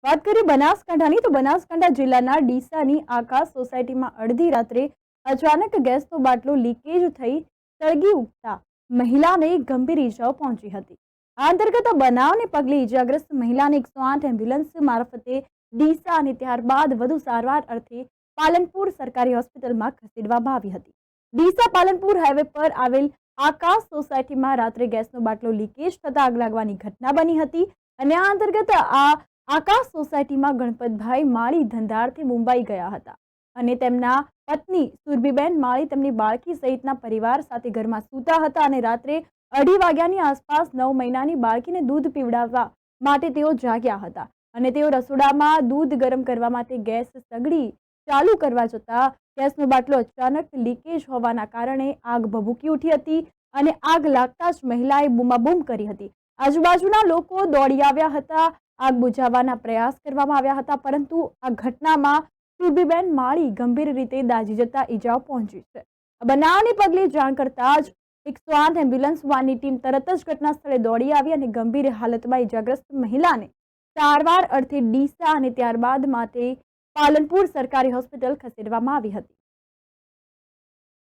વાત કરીએ બનાસકાંઠાની તો બનાસકાંઠા જિલ્લાના ડીસાની આકાશ સોસાયટીમાં અડધી રાત્રે અચાનક ગેસનો બાટલો લીકેજ થઈ સળગી ઉઠતા મહિલાને ગંભીર ઈજાઓ પહોંચી હતી। આ અંતર્ગત આ બનાવને પગલે ઈજાગ્રસ્ત મહિલાને 108 એમ્બ્યુલન્સ મારફતે ડીસા અને ત્યારબાદ વધુ સારવાર અર્થે પાલનપુર સરકારી હોસ્પિટલમાં ખસેડવામાં આવી હતી। ડીસા પાલનપુર હાઈવે પર આવેલ આકાશ સોસાયટીમાં રાત્રે ગેસનો બાટલો લીકેજ થતા આગ લાગવાની ઘટના બની હતી અને આ અંતર્ગત આકાશ સોસાયટીમાં ગણપતભાઈ માળી ધંધાર્થે મુંબઈ ગયા હતા અને તેમના પત્ની સુરભીબેન માળી તેમની બાળકી સહિતના પરિવાર સાથે ઘરમાં સૂતા હતા અને રાત્રે 2:30 વાગ્યાની આસપાસ 9 મહિનાની બાળકીને દૂધ પીવડાવવા માટે તેઓ જાગ્યા હતા અને તેઓ રસોડામાં દૂધ ગરમ કરવા માટે ગેસ સગડી ચાલુ કરવા જતા ગેસનો બાટલો અચાનક લીકેજ હોવાના કારણે આગ ભભૂકી ઉઠી હતી અને આગ લાગતા જ મહિલાએ બૂમાબૂમ કરી હતી। આજુબાજુના લોકો દોડી આવ્યા હતા, આગ બુઝાવવાના પ્રયાસ કરવામાં આવ્યા હતા, પરંતુ આ ઘટનામાં સુરભીબેન માળી ગંભીર રીતે દાઝી જતા ઈજાઓ પહોંચી છે। બનાવને પગલે જાણ કરતા જ 108 એમ્બ્યુલન્સ વાનની ટીમ તરત જ ઘટના સ્થળે દોડી આવી અને ગંભીર હાલતમાં ઈજાગ્રસ્ત મહિલાને સારવાર અર્થે ડીસા અને ત્યારબાદ માટે પાલનપુર સરકારી હોસ્પિટલ ખસેડવામાં આવી હતી।